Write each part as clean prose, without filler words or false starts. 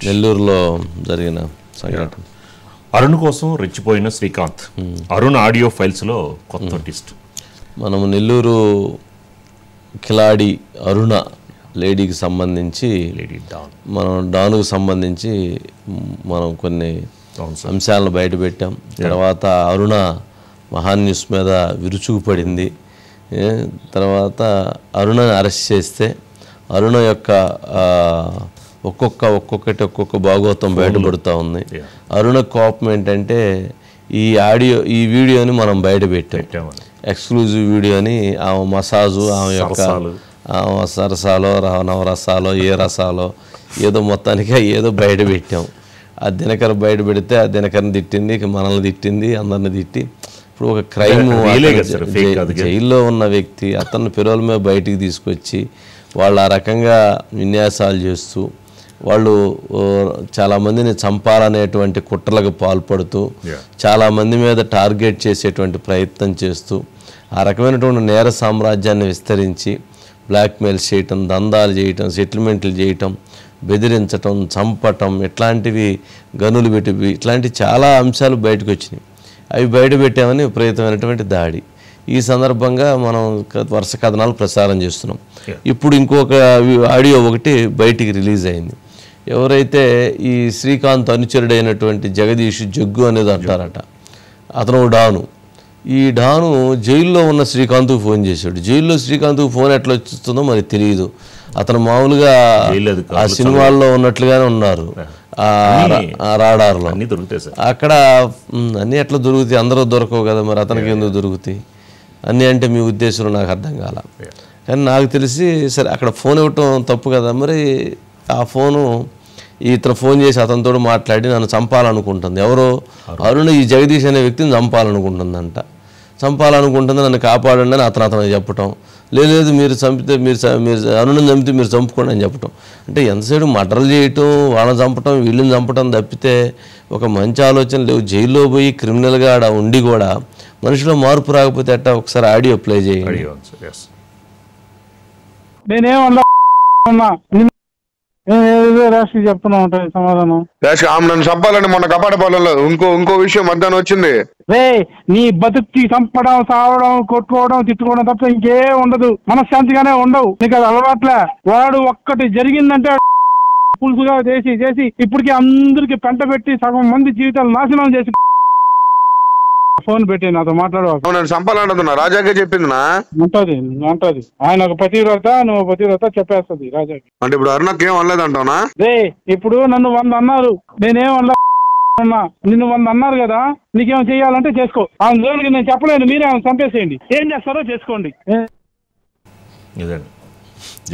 నెల్లూరులో జరిగిన సంఘటన. అరుణ్ కోసం రెచ్చిపోయిన శ్రీకాంత్. అరుణ్ ఆడియో ఫైల్స్లో కొత్త ట్విస్ట్. మనం నెల్లూరు కిలాడి అరుణ లేడీకి సంబంధించి మనం డానుకు సంబంధించి మనం కొన్ని అంశాలను బయటపెట్టాం. తర్వాత అరుణ మహాన్యూస్ మీద విరుచుకుపడింది. తర్వాత అరుణని అరెస్ట్ చేస్తే అరుణ యొక్క ఒక్కొక్క భాగవతం బయటపడుతూ ఉంది. అరుణ కోపం ఏంటంటే ఈ వీడియోని మనం బయట పెట్టాం, ఎక్స్క్లూజివ్ వీడియోని. ఆమె మసాజు, ఆమె యొక్క సరసాలో నవరసాలో ఏ రసాలో ఏదో మొత్తానికి ఏదో బయట పెట్టాం. ఆ దినకర బయట పెడితే ఆ దినకరని తిట్టింది, మనల్ని తిట్టింది, అందరిని తిట్టి. ఇప్పుడు ఒక క్రైమ్ జైల్లో ఉన్న వ్యక్తి అతన్ని పిల్లల మీద బయటికి తీసుకొచ్చి వాళ్ళు ఆ రకంగా విన్యాసాలు చేస్తూ వాళ్ళు చాలామందిని చంపాలనేటువంటి కుట్రలకు పాల్పడుతూ చాలామంది మీద టార్గెట్ చేసేటువంటి ప్రయత్నం చేస్తూ ఆ రకమైనటువంటి నేర సామ్రాజ్యాన్ని విస్తరించి బ్లాక్మెయిల్ చేయటం, దందాలు చేయటం, సెటిల్మెంట్లు చేయటం, బెదిరించటం, చంపటం, ఇట్లాంటివి గనులు పెట్టి ఇట్లాంటి చాలా అంశాలు బయటకు వచ్చినాయి. అవి బయట పెట్టామని విపరీతమైనటువంటి దాడి. ఈ సందర్భంగా మనం వరుస కథనాలు ప్రసారం చేస్తున్నాం. ఇప్పుడు ఇంకొక ఆడియో ఒకటి బయటికి రిలీజ్ అయింది. ఎవరైతే ఈ శ్రీకాంత్ అనుచరుడైనటువంటి జగదీష్ జగ్గు అనేది అంటారట, అతను డాను. ఈ డాను జైల్లో ఉన్న శ్రీకాంత్కు ఫోన్ చేశాడు. జైల్లో శ్రీకాంత్కు ఫోన్ ఎట్లా వస్తుందో మనకి తెలియదు. అతను మామూలుగా ఆ సినిమాల్లో ఉన్నట్లుగానే ఉన్నారు. రాడార్లో అక్కడ అన్నీ ఎట్లా దొరుకుతాయి? అందరూ దొరకవు కదా, మరి అతనికి ఎందుకు దొరుకుతాయి అన్నీ అంటే మీ ఉద్దేశంలో నాకు అర్థం కాల. కానీ నాకు తెలిసి సరే అక్కడ ఫోన్ ఇవ్వటం తప్పు కదా. మరి ఆ ఫోను ఇతను ఫోన్ చేసి అతనితో మాట్లాడి నన్ను చంపాలనుకుంటుంది. ఎవరో అరుణ ఈ జగదీష్ అనే వ్యక్తిని చంపాలనుకుంటుందంట. చంపాలనుకుంటుంది, నన్ను కాపాడండి అని అతను చెప్పటం. లేదు మీరు చంపితే మీరు అరుణని చంపితే మీరు చంపుకోండి అని చెప్పటం. అంటే ఎంతసేపు మర్డర్లు చేయటం, వాళ్ళని చంపటం, వీళ్ళని చంపటం తప్పితే ఒక మంచి ఆలోచన లేవు. జైల్లో పోయి క్రిమినల్గా ఆడ ఉండి కూడా మనిషిలో మార్పు రాకపోతే అట్ట ఒకసారి ఆడియో ప్లే చేయండి. చెప్తున్నా ఉంటాయి సమాధానం. నన్ను చంపాలని మొన్న కపాటపాలెంలో ఇంకో విషయం మధ్యాహ్నం వచ్చింది. రే నీ బతుక్కి చంపడం, సావడం, కొట్టుకోవడం, తిట్టుకోవడం తప్ప ఇంకే ఉండదు. మనశ్శాంతిగానే ఉండవు. నీకు అది అలవాట్లే. వాడు ఒక్కటి జరిగిందంటే పులుసుగా చేసి ఇప్పటికీ అందరికి పెంట పెట్టి సగం మంది జీవితాలు నాశనం చేసి ఫోన్ పెట్టి నాతో మాట్లాడవచ్చు. నేను చంపాలంటున్నా. రాజాకే చెప్పిందినా? ఉంటది. ఆయన ఒక పతివ్రత, నువ్వు పతివ్రత చెప్పేస్తుంది రాజాకి. అంటే ఇప్పుడు అరుణకి ఏం అనలేదు అంటావునా? రే ఇప్పుడు నన్ను 100 అన్నారు, నేనేం అనలా. నిన్ను 100 అన్నారు కదా, నీకేమో చెయ్యాలంటే చేసుకో. ఆ జోలికి నేను చెప్పలేను, మీరే ఆమె చంపేసేయండి. ఏం చేస్తారో చేసుకోండి. ఇదండి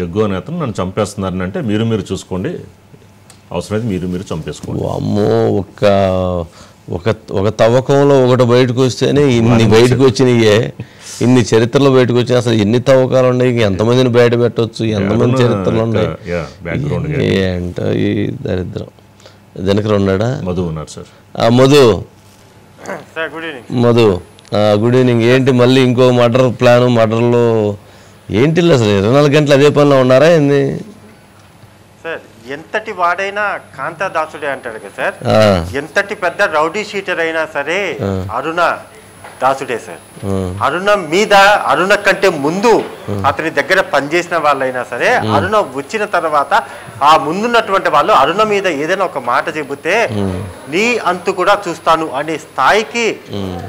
జగ్గు అనే అతను నన్ను చంపేస్తున్నారని అంటే మీరు చూసుకోండి, అవసరమైతే మీరు చంపేసుకోండి. అమ్మో, ఒక తవ్వకంలో ఒకటి బయటకు వస్తేనే ఇన్ని బయటకు వచ్చినాయే, ఇన్ని చరిత్రలు బయటకు వచ్చినాయి. అసలు ఎన్ని తవ్వకాలు ఉన్నాయి, ఎంతమందిని బయట పెట్టవచ్చు, ఎంతమంది చరిత్రలు ఉన్నాయి ఏంటో ఈ దరిద్రం. దినకర్ ఉన్నాడా? మధు ఉన్నారు సార్. Madhu good evening. ఏంటి మళ్ళీ ఇంకో మర్డర్ ప్లాను? మర్డర్లో ఏంటి అసలు 24 గంటలు అదే పనిలో ఉన్నారా ఏంది? సార్ ఎంతటి వాడైనా కాంతాదాసుడే అంటాడు కదా సార్. ఎంతటి పెద్ద రౌడీ షీటర్ అయినా సరే అరుణ దాసుడే సార్. అరుణ కంటే ముందు అతని దగ్గర పనిచేసిన వాళ్ళైనా సరే అరుణ వచ్చిన తర్వాత ఆ ముందున్నటువంటి వాళ్ళు అరుణ మీద ఏదైనా ఒక మాట చెబితే నీ అంతు కూడా చూస్తాను అనే స్థాయికి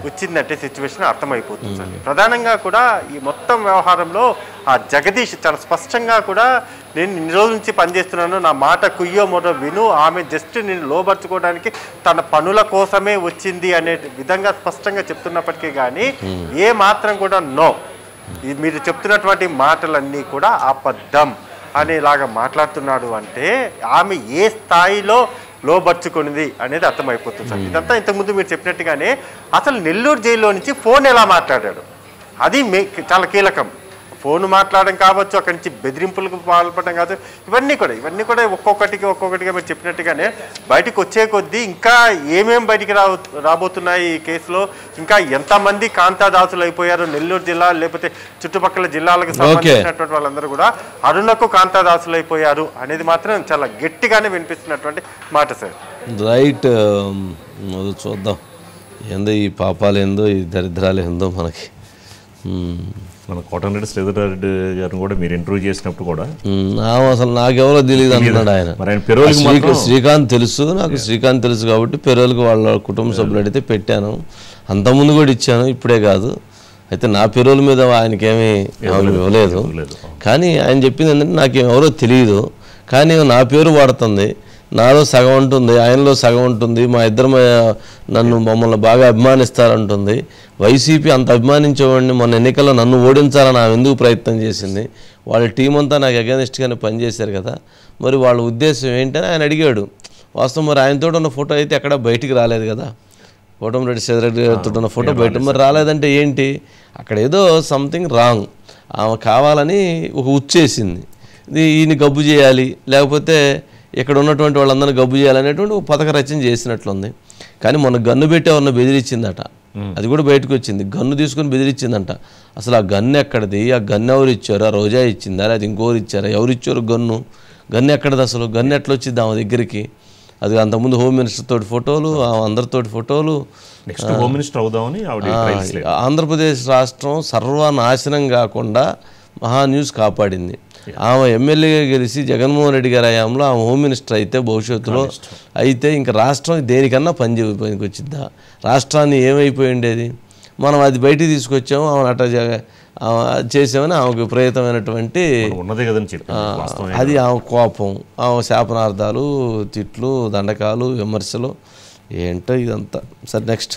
వచ్చిందంటే సిచ్యువేషన్ అర్థమైపోతుంది సార్. ప్రధానంగా కూడా ఈ మొత్తం వ్యవహారంలో ఆ జగదీష్ చాలా స్పష్టంగా కూడా నేను ఇన్ని రోజుల నుంచి పనిచేస్తున్నాను, నా మాట కుయ్యో మొరో విను, ఆమె జస్ట్ నేను లోబర్చుకోవడానికి తన పనుల కోసమే వచ్చింది అనే విధంగా స్పష్టంగా చెప్తున్నప్పటికీ కానీ ఏ మాత్రం కూడా నో, మీరు చెప్తున్నటువంటి మాటలన్నీ కూడా అబద్ధం అనేలాగా మాట్లాడుతున్నాడు అంటే ఆమె ఏ స్థాయిలో లోబర్చుకునింది అనేది అర్థమైపోతుంది సార్. ఇదంతా ఇంతకుముందు మీరు చెప్పినట్టుగానే అసలు నెల్లూరు జైల్లో నుంచి ఫోన్ ఎలా మాట్లాడాడు అది చాలా కీలకం. ఫోన్ మాట్లాడడం కావచ్చు, అక్కడి నుంచి బెదిరింపులకు పాల్పడడం కావచ్చు, ఇవన్నీ కూడా ఒక్కొక్కటిగా మీరు చెప్పినట్టుగానే బయటకు వచ్చే కొద్దీ ఇంకా ఏమేమి బయటికి రాబోతున్నాయి ఈ కేసులో, ఇంకా ఎంతమంది కాంతాదాసులు అయిపోయారు నెల్లూరు జిల్లా లేకపోతే చుట్టుపక్కల జిల్లాలకు సంబంధించినటువంటి వాళ్ళందరూ కూడా అరుణకు కాంతాదాసులు అయిపోయారు అనేది మాత్రం చాలా గట్టిగానే వినిపిస్తున్నటువంటి మాట సార్. రైట్, చూద్దాం ఏందో ఈ పాపాలు ఏందో ఈ దరిద్రాలు ఏందో మనకి. మన కోటమిరెడ్డి శ్రీధర్ రెడ్డి గారిని కూడా మీరు ఇంటర్వ్యూ చేసినప్పుడు కూడా అసలు నాకెవరో తెలియదు అంటున్నాడు ఆయన. శ్రీకాంత్ తెలుసు, నాకు శ్రీకాంత్ తెలుసు కాబట్టి పెరోల్కి వాళ్ళ కుటుంబ సభ్యులు అడిగితే పెట్టాను, అంతకుముందు కూడా ఇచ్చాను, ఇప్పుడే కాదు. అయితే నా పెరోల్ మీద ఆయనకేమీ ఇవ్వలేదు. కానీ ఆయన చెప్పింది ఏంటంటే నాకు ఎవరో తెలియదు, కానీ నా పేరు వాడుతుంది, నాలో సగం ఉంటుంది, ఆయనలో సగం ఉంటుంది, మా ఇద్దరు మమ్మల్ని బాగా అభిమానిస్తారంటుంది. వైసీపీ అంత అభిమానించేవాడిని మొన్న ఎన్నికల్లో నన్ను ఓడించాలని ఆమె ఎందుకు ప్రయత్నం చేసింది? వాళ్ళ టీం అంతా నాకు అగెనిస్ట్గానే పనిచేశారు కదా, మరి వాళ్ళ ఉద్దేశం ఏంటని ఆయన అడిగాడు. వాస్తవం మరి ఆయనతో ఉన్న ఫోటో అయితే ఎక్కడ బయటికి రాలేదు కదా, కోటమిరెడ్డి శ్రీధర్ గారితో ఉన్న ఫోటో బయట మరి రాలేదంటే ఏంటి? అక్కడ ఏదో సంథింగ్ రాంగ్. ఆమె కావాలని ఒక ఉచ్చేసింది, ఈయన గబ్బు చేయాలి, లేకపోతే ఇక్కడ ఉన్నటువంటి వాళ్ళందరినీ గబ్బు చేయాలనేటువంటి ఒక పథక రచన చేసినట్లుంది. కానీ మొన్న గన్ను పెట్టి ఎవరిని బెదిరించిందట, అది కూడా బయటకు వచ్చింది. గన్ను తీసుకొని బెదిరించిందంట. అసలు ఆ గన్ను ఎక్కడిది? ఆ గన్ను ఎవరు ఇచ్చారు? ఆ రోజా ఇచ్చిందా, అది ఇంకోరు ఇచ్చారా? ఎవరు ఇచ్చారు గన్ను? గన్ను ఎక్కడిది? అసలు గన్ను ఎట్లా వచ్చింది ఆమె దగ్గరికి? అది అంతకుముందు హోమ్ మినిస్టర్ తోటి ఫోటోలు, అందరితోటి ఫోటోలు. హోమ్ మినిస్టర్ అవుదామని ఆంధ్రప్రదేశ్ రాష్ట్రం సర్వనాశనం కాకుండా మహా న్యూస్ కాపాడింది. ఆమె ఎమ్మెల్యేగా గెలిచి జగన్మోహన్ రెడ్డి గారి హయాంలో ఆమె హోమ్ మినిస్టర్ అయితే భవిష్యత్తులో అయితే ఇంకా రాష్ట్రం దేనికన్నా పనికి వచ్చిద్దా? రాష్ట్రాన్ని ఏమైపోయి ఉండేది? మనం అది బయటికి తీసుకొచ్చాము, ఆమె అట్లా చేసామని ఆమెకు విపరీతమైనటువంటి అది ఆమె కోపం, ఆమె శాపనార్థాలు, తిట్లు, దండకాలు, విమర్శలు, ఏంటో ఇదంతా. సరే నెక్స్ట్.